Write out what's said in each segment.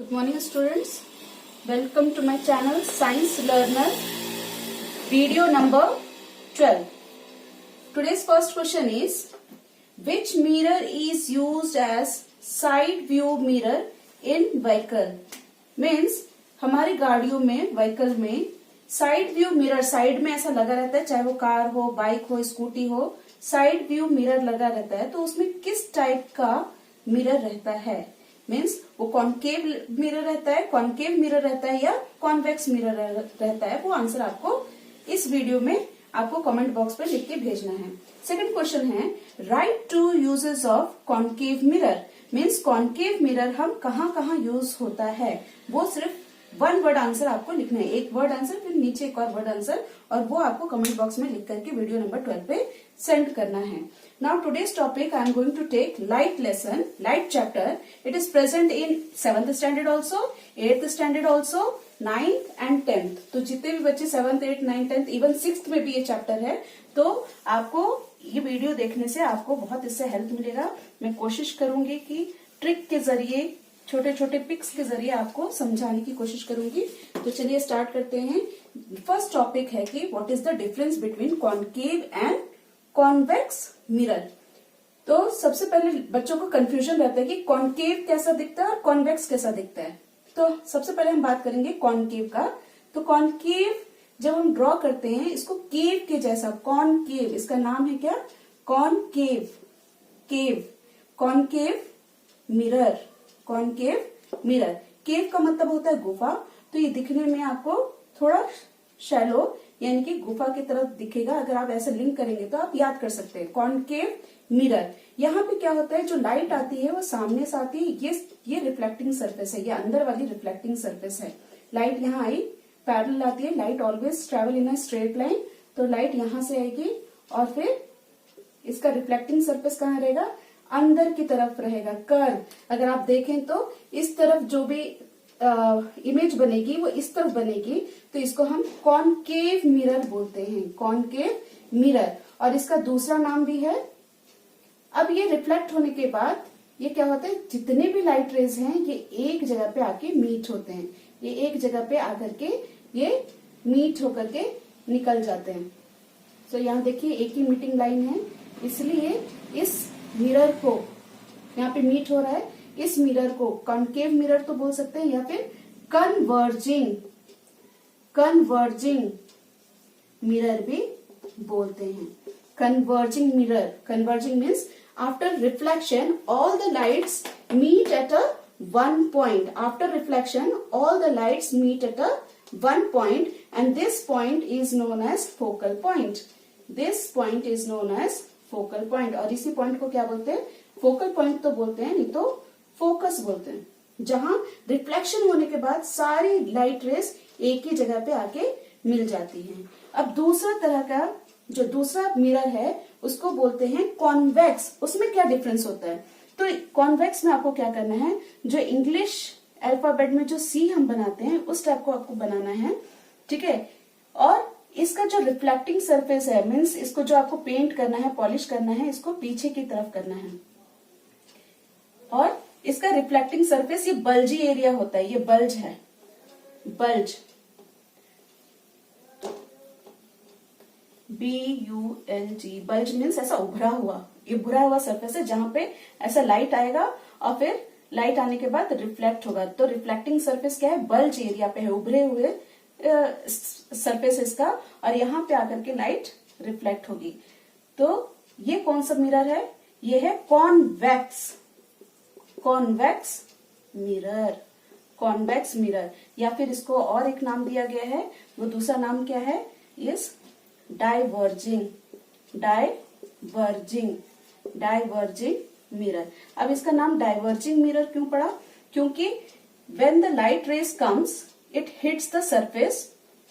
Good morning students. Welcome to my channel Science Learner. Video number 12. Today's first question is, which mirror is used as side view mirror in vehicle? Means हमारी गाड़ियों में, vehicle में side view mirror side में ऐसा लगा रहता है, चाहे वो कार हो, बाइक हो, स्कूटी हो, साइड व्यू मिरर लगा रहता है। तो उसमें किस टाइप का मिरर रहता है? मीन्स वो कॉनकेव मिरर रहता है, कॉनकेव मिरर रहता है या कॉन्वेक्स मिरर रहता है? वो आंसर आपको इस वीडियो में आपको कमेंट बॉक्स में लिख के भेजना है। सेकंड क्वेश्चन है, write two uses of concave mirror. Means concave mirror हम कहाँ कहाँ यूज होता है, वो सिर्फ वन वर्ड आंसर आपको लिखना है। एक वर्ड आंसर, फिर नीचे एक और वर्ड आंसर, और वो आपको कमेंट बॉक्स में लिख करके वीडियो नंबर 12 पे सेंड करना है। Now today's topic I am going to take light lesson, light chapter. It is present in 7th standard also, 8th standard also, 9th and 10th। तो जितने भी बच्चे 7th, 8th, 9th, 10th, even 6th में भी ये chapter है, तो आपको ये वीडियो देखने से आपको बहुत इससे हेल्प मिलेगा। मैं कोशिश करूंगी कि ट्रिक के जरिए, छोटे छोटे पिक्स के जरिए आपको समझाने की कोशिश करूंगी। तो चलिए स्टार्ट करते हैं। फर्स्ट टॉपिक है कि what is the difference between concave and convex mirror. तो सबसे पहले बच्चों को कंफ्यूजन रहता है कि कॉनकेव कैसा दिखता है और कॉन्वेक्स कैसा दिखता है। तो सबसे पहले हम बात करेंगे कॉनकेव का। तो कॉनकेव जब हम ड्रॉ करते हैं, इसको केव के जैसा, कॉनकेव, इसका नाम है क्या? कॉनकेव, केव, कॉनकेव मिरर, कॉनकेव मिरर। केव का मतलब होता है गुफा, तो ये दिखने में आपको थोड़ा शैलो यानी कि गुफा की तरफ दिखेगा। अगर आप ऐसे लिंक करेंगे तो आप याद कर सकते हैं कॉनकेव मिरर। यहाँ पे क्या होता है, जो लाइट आती है वो सामने से आती है। ये रिफ्लेक्टिंग सरफेस है, ये अंदर वाली रिफ्लेक्टिंग सरफेस है। लाइट यहाँ आई, पैरेलल आती है, light always travel in a straight line. तो लाइट यहाँ से आएगी और फिर इसका रिफ्लेक्टिंग सरफेस कहाँ रहेगा? अंदर की तरफ रहेगा, कर्व। अगर आप देखें तो इस तरफ जो भी इमेज बनेगी वो इस तरफ बनेगी, तो इसको हम कॉनकेव मिरर बोलते हैं, कॉनकेव मिरर। और इसका दूसरा नाम भी है। अब ये रिफ्लेक्ट होने के बाद ये क्या होता है, जितने भी लाइट रेज हैं ये एक जगह पे आके मीट होते हैं। ये एक जगह पे आकर के ये मीट होकर के निकल जाते हैं। तो यहाँ देखिए एक ही मीटिंग लाइन है, इसलिए इस मिरर को, यहाँ पे मीट हो रहा है, इस मिरर को कॉनकेव मिरर तो बोल सकते हैं या फिर कन्वर्जिंग मिरर भी बोलते हैं। Converging mirror, converging means after reflection all the lights meet at a one point. After reflection all the lights meet at a one point and this point is known as focal point. This point is known as focal point. और इसी point को क्या बोलते हैं? Focal point तो बोलते हैं, नहीं तो फोकस बोलते हैं। जहां रिफ्लेक्शन होने के बाद सारी लाइट रेस एक ही जगह पे आके मिल जाती हैं। अब दूसरा तरह का जो दूसरा मिरर है उसको बोलते हैं कॉन्वेक्स। उसमें क्या डिफरेंस होता है? तो कॉन्वेक्स में आपको क्या करना है, जो इंग्लिश अल्फाबेट में जो सी हम बनाते हैं उस टाइप को आपको बनाना है, ठीक है। और इसका जो रिफ्लेक्टिंग सरफेस है, मीन्स इसको जो आपको पेंट करना है, पॉलिश करना है, इसको पीछे की तरफ करना है। और इसका रिफ्लेक्टिंग सरफेस ये बल्जी एरिया होता है, ये बल्ज है, बल्ज, BULG, बल्ज मीन्स ऐसा उभरा हुआ, ये उभरा हुआ सरफेस है जहां पे ऐसा लाइट आएगा और फिर लाइट आने के बाद रिफ्लेक्ट होगा। तो रिफ्लेक्टिंग सरफेस क्या है? बल्ज एरिया पे है, उभरे हुए सरफेस इसका, और यहाँ पे आकर के लाइट रिफ्लेक्ट होगी। तो ये कौन सा मिरर है? ये है convex, convex mirror, convex mirror. या फिर इसको और एक नाम दिया गया है, वो दूसरा नाम क्या है? इस डाइवर्जिंग, डाइवर्जिंग मिरर। अब इसका नाम डाइवर्जिंग मिरर क्यों पड़ा? क्योंकि when the light rays comes it hits the surface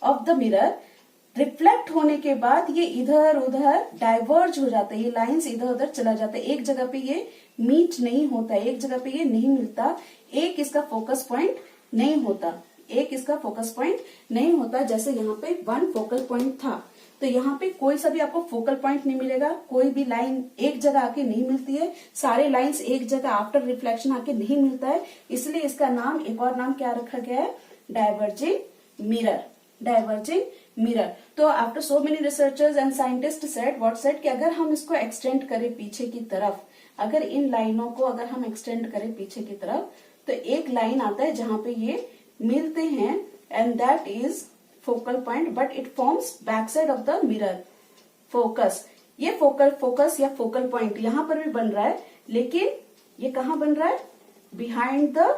of the mirror, reflect होने के बाद ये इधर उधर डाइवर्ज हो जाता है, ये लाइंस इधर उधर चला जाता है, एक जगह पे ये मीट नहीं होता, एक जगह पे ये नहीं मिलता, एक इसका फोकस पॉइंट नहीं होता, एक इसका फोकस पॉइंट नहीं होता। जैसे यहाँ पे वन फोकल पॉइंट था, तो यहाँ पे कोई सा भी आपको फोकल पॉइंट नहीं मिलेगा, कोई भी लाइन एक जगह आके नहीं मिलती है, सारे लाइंस एक जगह आफ्टर रिफ्लेक्शन आके नहीं मिलता है, इसलिए इसका नाम, एक और नाम क्या रखा गया है, डाइवर्जिंग मिरर। Diverging mirror. तो after so many researchers and scientist said what said कि अगर हम इसको एक्सटेंड करें पीछे की तरफ, अगर इन लाइनों को अगर हम एक्सटेंड करें पीछे की तरफ, तो एक लाइन आता है जहां पे ये मिलते हैं and that is focal point, but it forms back side of the mirror. Focus, ये फोकस या फोकल पॉइंट यहां पर भी बन रहा है, लेकिन ये कहां बन रहा है, बिहाइंड द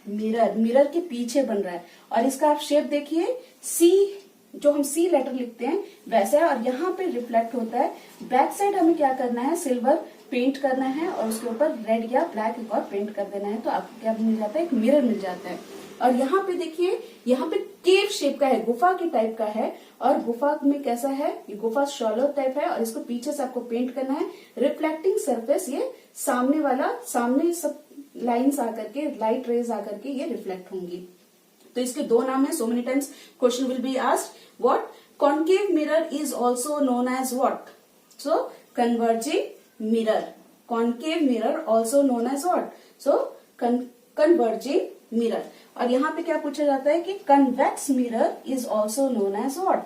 मिरर, मिरर के पीछे बन रहा है। और इसका आप शेप देखिए, सी, जो हम सी लेटर लिखते हैं वैसा है, और यहाँ पे रिफ्लेक्ट होता है। बैक साइड हमें क्या करना है, सिल्वर पेंट करना है और उसके ऊपर रेड या ब्लैक एक और पेंट कर देना है, तो आपको क्या मिल जाता है, एक मिरर मिल जाता है। और यहाँ पे देखिए, यहाँ पे केव शेप का है, गुफा के टाइप का है, और गुफा में कैसा है, ये गुफा शॉलो टाइप है, और इसको पीछे से आपको पेंट करना है। रिफ्लेक्टिंग सरफेस, ये सामने वाला, सामने सब लाइन्स आकर के, लाइट रेज आकर के ये रिफ्लेक्ट होंगी। तो इसके दो नाम है। So many times question will be asked, what concave mirror is also known as what, so converging mirror, concave mirror also known as what, so converging mirror. और यहाँ पे क्या पूछा जाता है कि convex mirror is also known as what.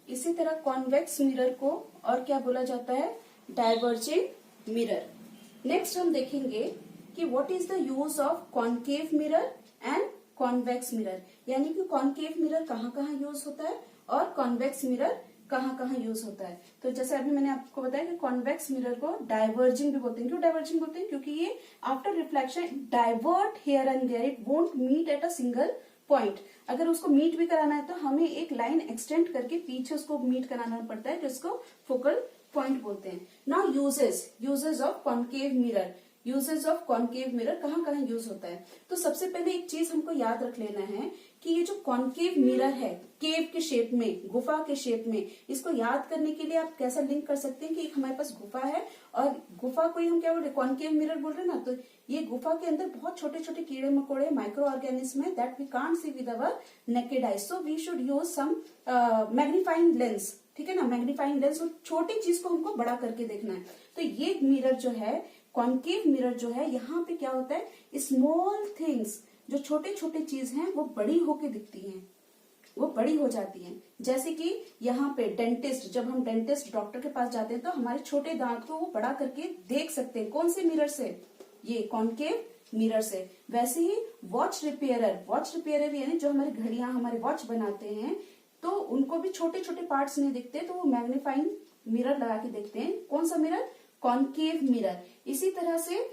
इसी तरह कॉन्वेक्स मिरर को और क्या बोला जाता है, डाइवर्जिंग मिरर। नेक्स्ट हम देखेंगे कि what is the use of concave mirror and convex mirror, यानी कि कॉन्केव मिरर कहाँ कहाँ यूज होता है और कॉन्वेक्स मिरर कहाँ कहाँ यूज होता है। तो जैसे अभी मैंने आपको बताया कि कॉन्वेक्स मिरर को डाइवर्जिंग भी बोलते हैं। क्यों डाइवर्जिंग बोलते हैं, क्योंकि ये after reflection divert here and there, it won't meet at a single point. अगर उसको मीट भी कराना है तो हमें एक लाइन एक्सटेंड करके पीछे उसको मीट कराना पड़ता है, जिसको फोकल पॉइंट बोलते हैं। Now uses of concave mirror, uses of concave mirror कहाँ कहाँ यूज होता है। तो सबसे पहले एक चीज हमको याद रख लेना है कि ये जो कॉन्केव मिरर है, केव के शेप में, गुफा के शेप में, इसको याद करने के लिए आप कैसा लिंक कर सकते हैं कि एक हमारे पास गुफा है और गुफा को ही हम क्या बोल रहे हैं, कॉन्केव मिरर बोल रहे हैं ना। तो ये गुफा के अंदर बहुत छोटे छोटे कीड़े मकोड़े, माइक्रो ऑर्गेनिज्म है that we can't see with our naked eye, so we should use some magnifying lens, ठीक है ना, मैग्नीफाइंग लेंस। छोटी चीज को हमको बड़ा करके देखना है। तो ये मिरर जो है, कॉन्केव मिरर जो है, यहाँ पे क्या होता है, स्मॉल थिंग्स, जो छोटे छोटे चीज हैं वो बड़ी होके दिखती हैं, वो बड़ी हो जाती हैं। जैसे कि यहाँ पे डेंटिस्ट, जब हम डेंटिस्ट डॉक्टर के पास जाते हैं तो हमारे छोटे दांत को वो बड़ा करके देख सकते हैं। कौन से मिरर से, ये कॉन्केव मिरर से। वैसे ही वॉच रिपेयरर यानी जो हमारी घड़ियां, हमारे वॉच बनाते हैं, तो उनको भी छोटे छोटे पार्ट्स नहीं दिखते, तो वो मैग्नीफाइंग मिरर लगा के देखते हैं। कौन सा मिरर, कॉन्केव मिरर। इसी तरह से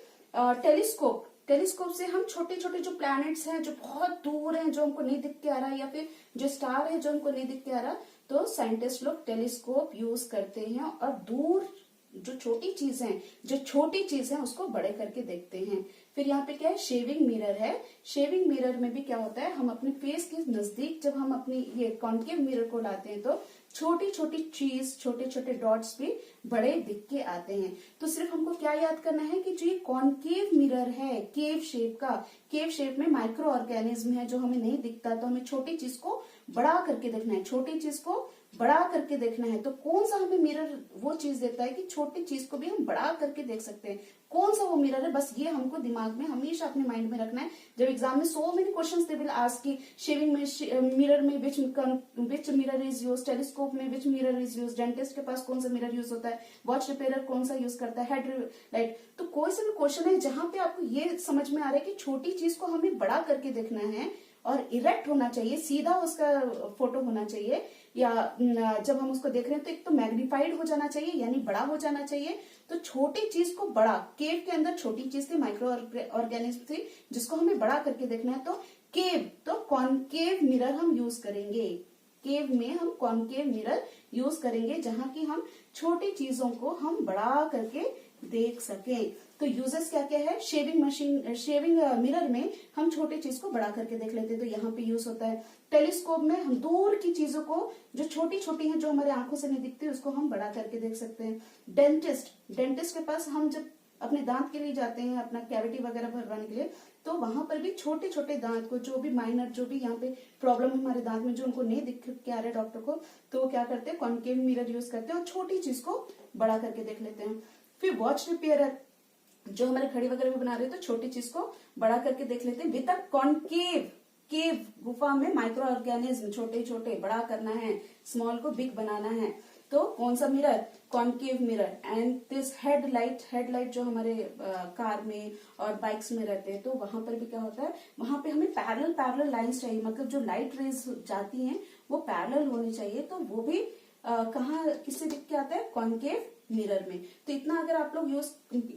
टेलीस्कोप से हम छोटे छोटे जो प्लैनेट्स हैं, जो बहुत दूर हैं, जो हमको नहीं दिख के आ रहा है, या फिर जो स्टार है जो हमको नहीं दिख के आ रहा, तो साइंटिस्ट लोग टेलीस्कोप यूज करते हैं और दूर जो छोटी चीज है उसको बड़े करके देखते हैं। फिर यहाँ पे क्या है, शेविंग मिरर है। शेविंग मिरर में भी क्या होता है, हम अपने फेस के नजदीक जब हम अपनी ये कॉन्केव मिरर को लाते हैं तो छोटी छोटी चीज, छोटे छोटे डॉट्स भी बड़े दिख के आते हैं। तो सिर्फ हमको क्या याद करना है कि जो ये कॉन्केव मिरर है, केव शेप का, केव शेप में माइक्रो ऑर्गेनिज्म है जो हमें नहीं दिखता, तो हमें छोटी चीज को बड़ा करके देखना है, छोटी चीज को बड़ा करके देखना है। तो कौन सा हमें मिरर वो चीज देता है कि छोटी चीज को भी हम बड़ा करके देख सकते हैं, कौन सा वो मिरर है, बस ये हमको दिमाग में हमेशा अपने माइंड में रखना है। जब एग्जाम में so many questions they will ask कि शेविंग मिरर में which mirror is use, telescope में which mirror is use, dentist के पास कौन सा मिरर यूज होता है, वॉच रिपेयरर कौन सा यूज करता है, हेड लाइट। तो कोई सा भी क्वेश्चन है जहां पे आपको ये समझ में आ रहा है कि छोटी चीज को हमें बड़ा करके देखना है और इरेक्ट होना चाहिए, सीधा उसका फोटो होना चाहिए, या जब हम उसको देख रहे हैं तो एक तो मैग्नीफाइड हो जाना चाहिए यानी बड़ा हो जाना चाहिए। तो छोटी चीज को बड़ा, केव के अंदर छोटी चीज थी, माइक्रो ऑर्गेनिज्म थी, जिसको हमें बड़ा करके देखना है। तो केव, तो कॉन्केव मिरर हम यूज करेंगे, केव में हम कॉन्केव मिरर यूज करेंगे जहां की हम छोटी चीजों को हम बड़ा करके देख सकें। तो यूजेस क्या क्या है, शेविंग मिरर में हम छोटी चीज को बड़ा करके देख लेते हैं, तो यहाँ पे यूज होता है। टेलीस्कोप में हम दूर की चीजों को, जो छोटी छोटी हैं, जो हमारे आंखों से नहीं दिखती, उसको हम बड़ा करके देख सकते हैं। डेंटिस्ट के पास हम जब अपने दांत के लिए जाते हैं, अपना कैविटी वगैरह भरवाने के लिए, तो वहां पर भी छोटे छोटे दांत को, जो भी माइनर, जो भी यहाँ पे प्रॉब्लम हमारे दांत में जो उनको नहीं दिख के आ रहे डॉक्टर को, तो वो क्या करते हैं, कॉन्केव मिरर यूज करते हैं और छोटी चीज को बड़ा करके देख लेते हैं। फिर वॉच रिपेयरर, जो हमारे घड़ी वगैरह भी बना रहे हैं तो छोटी चीज को बड़ा करके देख लेते हैं विद अ कॉन्केव, केव गुफा में माइक्रो ऑर्गेनिज्म, छोटे छोटे बड़ा करना है, स्मॉल को बिग बनाना है। तो कौन सा mirror, concave mirror. And this headlight जो हमारे कार में और बाइक्स में रहते हैं, तो वहां पर भी क्या होता है, वहां पे हमें पैरेलल लाइंस चाहिए, मतलब जो लाइट रेज जाती हैं वो पैरेलल होनी चाहिए। तो वो भी कहाँ किससे दिख के आता है, कॉन्केव मिरर में। तो इतना अगर आप लोग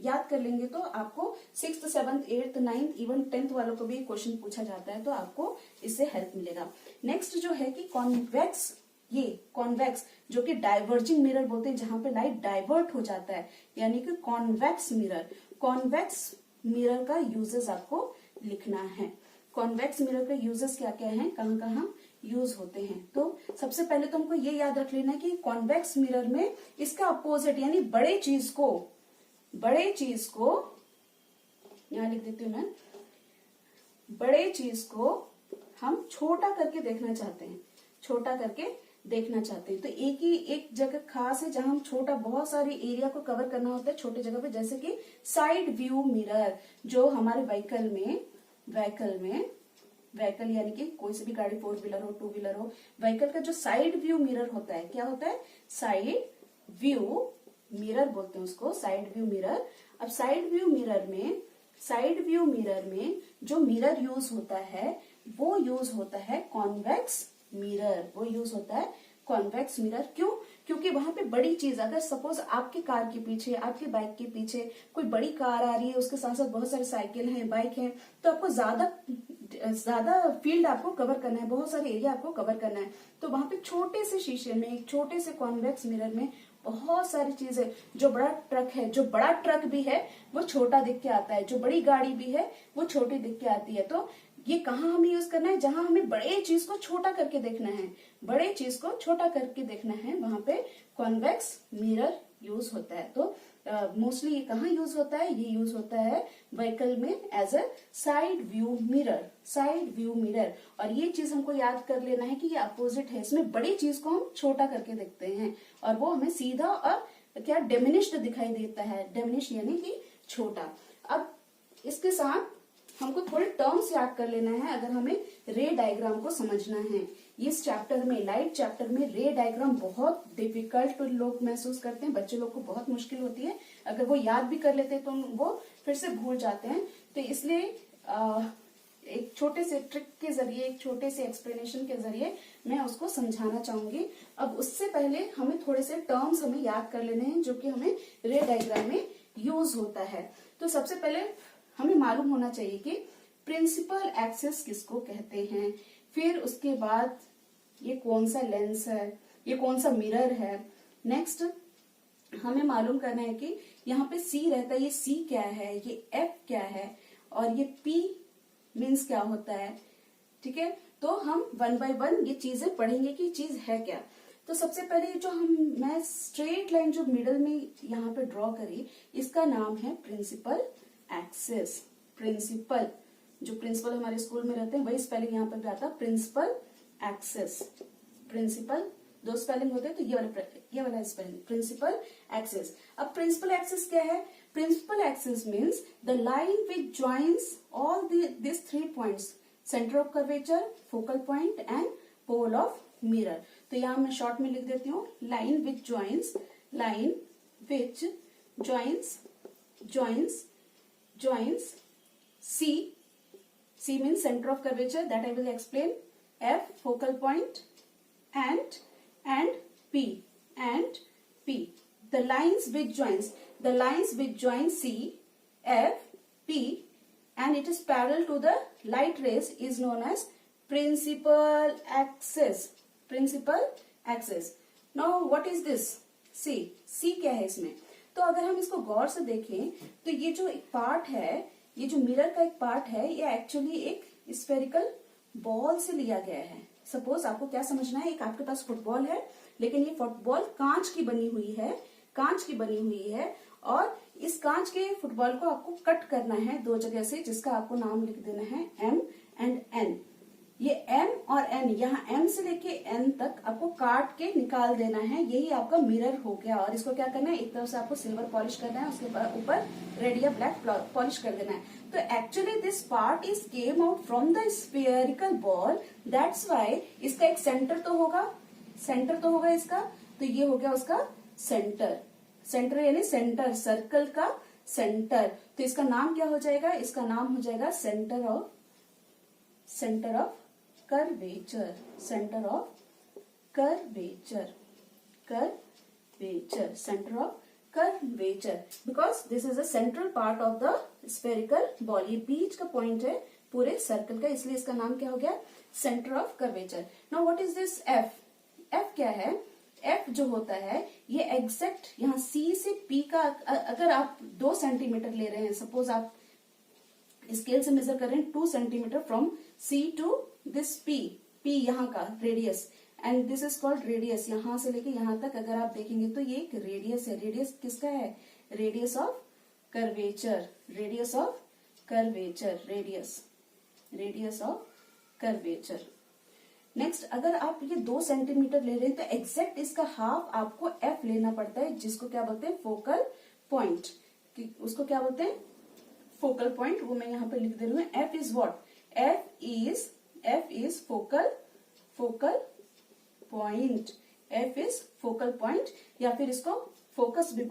याद कर लेंगे तो आपको 6th 7th 8th 9th even 10th वालों को भी क्वेश्चन पूछा जाता है, तो आपको इससे हेल्प मिलेगा। नेक्स्ट जो है कि कॉन्वेक्स, ये कॉन्वेक्स जो कि डाइवर्जिंग मिरर बोलते हैं, जहां पे लाइट डाइवर्ट हो जाता है, यानी कि कॉन्वेक्स मिरर। कॉन्वेक्स मिरर का यूजेस आपको लिखना है। कॉन्वेक्स मिरर का यूजेस क्या क्या है, कहाँ कहाँ यूज होते हैं। तो सबसे पहले तो हमको ये याद रख लेना कि कॉन्वेक्स मिरर में इसका अपोजिट, यानी बड़े चीज को यहां लिख देती हूं मैं, बड़े चीज को हम छोटा करके देखना चाहते हैं, छोटा करके देखना चाहते हैं। तो एक जगह खास है जहां हम छोटा, बहुत सारी एरिया को कवर करना होता है छोटे जगह पे, जैसे कि साइड व्यू मिरर, जो हमारे व्हीकल यानी कि कोई सी भी गाड़ी, 4 व्हीलर हो, 2 व्हीलर हो, व्हीकल का जो साइड व्यू मिरर होता है, क्या होता है, साइड व्यू मिरर बोलते हैं उसको, साइड व्यू मिरर। अब साइड व्यू मिरर में जो मिरर यूज होता है वो यूज होता है कॉन्वेक्स मिरर, वो यूज होता है कॉन्वेक्स मिरर। क्यों? क्योंकि वहां पे बड़ी चीज, अगर सपोज आपके कार के पीछे, आपके बाइक के पीछे कोई बड़ी कार आ रही है, उसके साथ साथ बहुत सारे साइकिल हैं, बाइक हैं, तो आपको ज्यादा फील्ड आपको कवर करना है, बहुत सारे एरिया आपको कवर करना है। तो वहां पे छोटे से शीशे में, एक छोटे से कॉन्वेक्स मिरर में बहुत सारी चीजें, जो बड़ा ट्रक भी है वो छोटा दिख के आता है, जो बड़ी गाड़ी भी है वो छोटी दिख के आती है। तो ये कहाँ हमें यूज करना है, जहां हमें बड़े चीज को छोटा करके देखना है, बड़े चीज को छोटा करके देखना है, वहां पे कॉन्वेक्स मिरर यूज होता है। तो मोस्टली ये कहाँ यूज होता है, ये यूज होता है व्हीकल में as a side view mirror. और ये चीज हमको याद कर लेना है कि ये अपोजिट है, इसमें बड़ी चीज को हम छोटा करके देखते हैं और वो हमें सीधा और क्या डिमिनिश्ड दिखाई देता है, डिमिनिश यानी कि छोटा। अब इसके साथ हमको थोड़े टर्म्स याद कर लेना है अगर हमें रे डायग्राम को समझना है। इस चैप्टर में, लाइट चैप्टर में रे डायग्राम बहुत डिफिकल्ट लोग महसूस करते हैं, बच्चे लोग को बहुत मुश्किल होती है। अगर वो याद भी कर लेते हैं तो वो फिर से भूल जाते हैं। तो इसलिए एक छोटे से ट्रिक के जरिए, एक छोटे से एक्सप्लेनेशन के जरिए मैं उसको समझाना चाहूंगी। अब उससे पहले हमें थोड़े से टर्म्स हमें याद कर लेने हैं जो कि हमें रे डायग्राम में यूज होता है। तो सबसे पहले हमें मालूम होना चाहिए कि प्रिंसिपल एक्सिस किसको कहते हैं, फिर उसके बाद ये कौन सा लेंस है, ये कौन सा मिरर है। नेक्स्ट हमें मालूम करना है कि यहाँ पे C रहता है, ये C क्या है, ये F क्या है और ये P मीन्स क्या होता है। ठीक है, तो हम 1 by 1 ये चीजें पढ़ेंगे कि चीज है क्या। तो सबसे पहले जो मैं स्ट्रेट लाइन जो मिडल में यहाँ पे ड्रॉ करी, इसका नाम है प्रिंसिपल एक्सिस। प्रिंसिपल, जो प्रिंसिपल हमारे स्कूल में रहते हैं वही स्पेलिंग यहाँ पर भी आता है, प्रिंसिपल एक्सिस। प्रिंसिपल दो स्पेलिंग होते हैं, तो ये वाला स्पेलिंग प्रिंसिपल एक्सिस। अब प्रिंसिपल एक्सिस क्या है, principal axis means the line which joins all this 3 points, centre of curvature, focal point and pole of mirror. तो यहाँ मैं शॉर्ट में लिख देती हूँ, line which joins C means center of curvature, that I will explain. F focal point and P. The lines which join C, F, P and it is parallel to the light rays is known as principal axis. Now what is this? C क्या है इसमें? तो अगर हम इसको गौर से देखें तो ये जो एक पार्ट है, ये जो मिरर का एक पार्ट है, ये एक्चुअली एक स्फेरिकल बॉल से लिया गया है। सपोज आपको क्या समझना है, एक आपके पास फुटबॉल है, लेकिन ये फुटबॉल कांच की बनी हुई है और इस कांच के फुटबॉल को आपको कट करना है दो जगह से, जिसका आपको नाम लिख देना है M एंड N। ये M और N, यहाँ M से लेके N तक आपको काट के निकाल देना है, यही आपका मिरर हो गया। और इसको क्या करना है, एक तरफ से आपको सिल्वर पॉलिश करना है, उसके ऊपर रेड या ब्लैक पॉलिश कर देना है। तो actually this part is came out from the spherical ball, that's why इसका एक सेंटर तो होगा इसका, तो ये हो गया उसका सेंटर यानी सेंटर, सर्कल का सेंटर। तो इसका नाम क्या हो जाएगा, इसका नाम हो जाएगा centre of curvature, centre of curvature, centre of curvature, because this is the central part of the spherical ball. ये बीच का पॉइंट है पूरे सर्कल का, इसलिए इसका नाम क्या हो गया, centre of curvature. Now what is this F क्या है, F जो होता है ये एग्जैक्ट यहाँ C से P का, अगर आप 2 सेंटीमीटर ले रहे हैं, सपोज आप स्केल से मेजर कर रहे हैं 2 centimetre from C to this P यहाँ का radius, and this is called radius. यहाँ से लेके यहाँ तक अगर आप देखेंगे तो ये एक रेडियस है। रेडियस किसका है, radius of curvature, radius of curvature. Next, अगर आप ये 2 सेंटीमीटर ले रहे हैं तो एग्जैक्ट इसका हाफ आपको F लेना पड़ता है, जिसको क्या बोलते हैं, फोकल पॉइंट। उसको क्या बोलते हैं, फोकल पॉइंट। वो मैं यहाँ पे लिख दे रही हूँ। F is what, F is focal point, F is focal point, या फिर इसको फोकस भी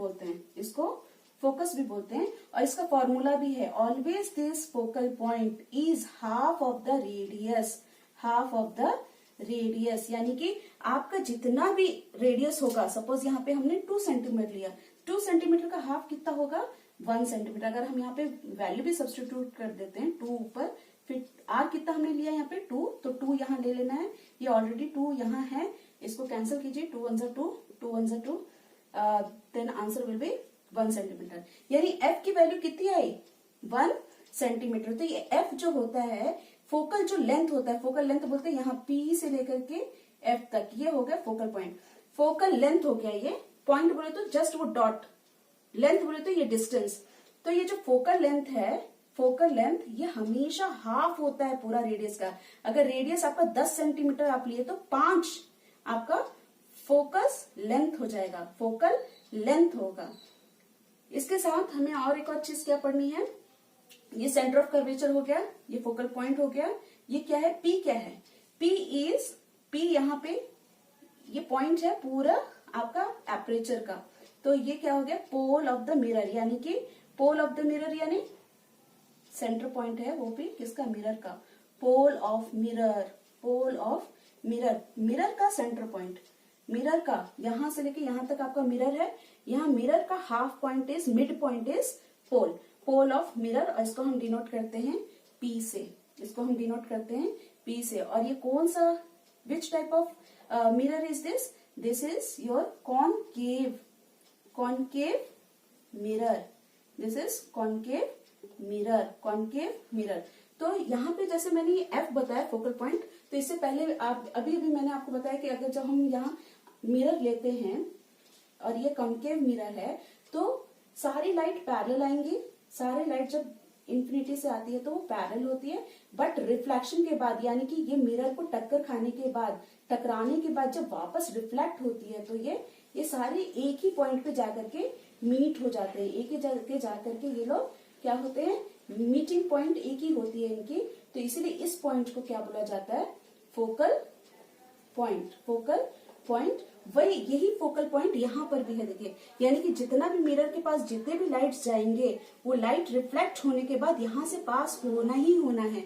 बोलते हैं, और इसका फॉर्मूला भी है, always this focal point is half of the radius, यानी कि आपका जितना भी रेडियस होगा, सपोज यहाँ पे हमने 2 सेंटीमीटर लिया, 2 सेंटीमीटर का हाफ कितना होगा, 1 सेंटीमीटर। अगर हम यहाँ पे वैल्यू भी सब्स्टिट्यूट कर देते हैं 2 ऊपर, फिर R कितना हमने लिया यहाँ पे 2, तो 2 यहाँ ले लेना है, ये ऑलरेडी 2 यहाँ है, इसको कैंसिल कीजिए, 2 1 जा 2, then answer will be 1 centimetre. यानी F की वैल्यू कितनी आई, 1 सेंटीमीटर। तो ये F जो होता है, फोकल जो लेंथ होता है, फोकल लेंथ बोलते हैं यहाँ P से लेकर के F तक, ये हो गया फोकल पॉइंट, फोकल लेंथ हो गया। ये पॉइंट बोले तो जस्ट वो डॉट, लेंथ बोले तो ये डिस्टेंस। तो ये जो फोकल लेंथ है, फोकल लेंथ ये हमेशा हाफ होता है पूरा रेडियस का। अगर रेडियस आपका 10 सेंटीमीटर आप लिए तो 5 आपका फोकस लेंथ हो जाएगा, फोकल लेंथ होगा। इसके साथ हमें और एक और चीज क्या पढ़नी है, ये सेंटर ऑफ कर्वेचर हो गया, ये फोकल पॉइंट हो गया, ये क्या है, P क्या है, P यहाँ पे ये पॉइंट है पूरा आपका एपरेचर का। तो ये क्या हो गया, पोल ऑफ द मिरर, यानी कि पोल ऑफ द मिरर यानी सेंटर पॉइंट है वो भी किसका, मिरर का, पोल ऑफ मिरर, मिरर का सेंटर पॉइंट, मिरर का यहां से लेके यहां तक आपका मिरर है, यहाँ मिरर का half point is, mid point is pole of mirror, और इसको हम डिनोट करते हैं P से, और ये कौन सा, which type of mirror is this is your concave mirror, this is concave mirror. तो यहाँ पे जैसे मैंने ये F बताया फोकल पॉइंट, तो इससे पहले अभी मैंने आपको बताया कि अगर जब हम यहाँ मिरर लेते हैं और ये कॉनकेव मिरर है, तो सारी लाइट पैरेलल आएंगी, सारी लाइट जब इंफिनिटी से आती है तो वो पैरेलल होती है, बट रिफ्लेक्शन के बाद, यानी कि ये मिरर को टक्कर खाने के बाद, टकराने के बाद जब वापस रिफ्लेक्ट होती है, तो ये सारे एक ही पॉइंट पे जाकर के मीट हो जाते हैं, एक ही जगह जाकर के ये लोग क्या होते हैं, मीटिंग पॉइंट एक ही होती है इनकी। तो इसीलिए इस पॉइंट को क्या बोला जाता है, फोकल पॉइंट। वही यही फोकल पॉइंट यहाँ पर भी है, देखिए, यानी कि जितना भी मिरर के पास जितने भी लाइट्स जाएंगे, वो लाइट रिफ्लेक्ट होने के बाद यहाँ से पास होना ही होना है।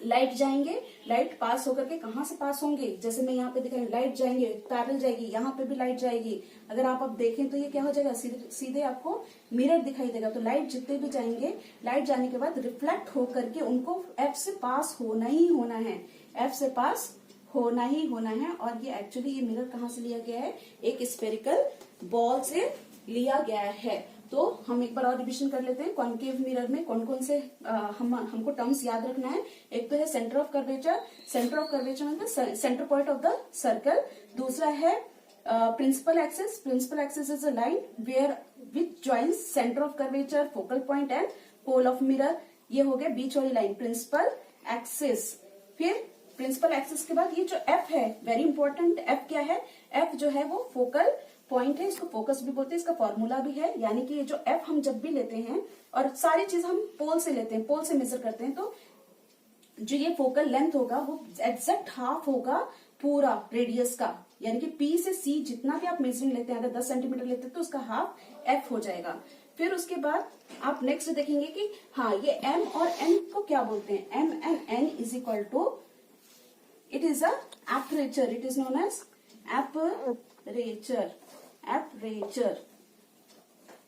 लाइट जाएंगे, लाइट पास होकर के कहाँ से पास होंगे, जैसे मैं यहाँ पे दिखा रही हूँ, लाइट जाएंगे, पैरेलल जाएगी, यहाँ पे भी लाइट जाएगी। अगर आप अब देखें तो ये क्या हो जाएगा, सीधे आपको मिरर दिखाई देगा। तो लाइट जितने भी जाएंगे, लाइट जाने के बाद रिफ्लेक्ट होकर के उनको F से पास होना ही होना है, F से पास होना ही होना है। और ये एक्चुअली ये मिरर कहाँ से लिया गया है, एक स्फेरिकल बॉल से लिया गया है। तो हम एक बार और रिविजन कर लेते हैं, कॉनकेव मिरर में कौन कौन से हमको टर्म्स याद रखना है। एक तो है सेंटर ऑफ कर्वेचर मतलब centre point of the circle. दूसरा है principal axis is a line where which joins center of curvature, focal point and pole of mirror. ये हो गया बीच वाली लाइन प्रिंसिपल एक्सिस. फिर प्रिंसिपल एक्सिस के बाद ये जो एफ है, वेरी इंपॉर्टेंट. एफ क्या है? एफ जो है वो फोकल पॉइंट है, इसको फोकस भी बोलते हैं, इसका फॉर्मूला भी है. यानी कि ये जो एफ हम जब भी लेते हैं और सारी चीज हम पोल से लेते हैं, पोल से मेजर करते हैं, तो जो ये फोकल लेंथ होगा वो एग्जैक्ट हाफ होगा पूरा रेडियस का. यानी कि पी से सी जितना भी आप मेजरिंग लेते हैं, अगर 10 सेंटीमीटर लेते हैं तो उसका हाफ एफ हो जाएगा. फिर उसके बाद आप नेक्स्ट देखेंगे कि हाँ ये एम और एन को क्या बोलते हैं. M and N is equal to, it is a aperture, it is known as aperture. Aperture.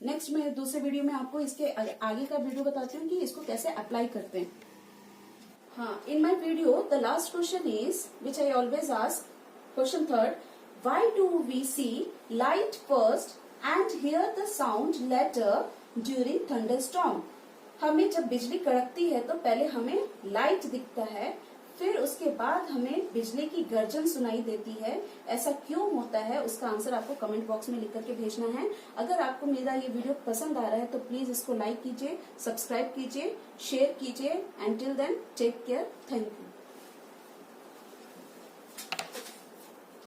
Next मैं दूसरे वीडियो में आपको इसके आगे का वीडियो बताती हूँ कि इसको कैसे अप्लाई करते हैं. हाँ, in my video, the last question is, which I always ask, question 3, why do we see light first and hear the sound later during thunderstorm? हमें जब बिजली कड़कती है तो पहले हमें लाइट दिखता है, फिर उसके बाद हमें बिजली की गर्जन सुनाई देती है. ऐसा क्यों होता है, उसका आंसर आपको कमेंट बॉक्स में लिख करके भेजना है. अगर आपको मेरा ये वीडियो पसंद आ रहा है तो प्लीज इसको लाइक कीजिए, सब्सक्राइब कीजिए, शेयर कीजिए. And till then take care. Thank you.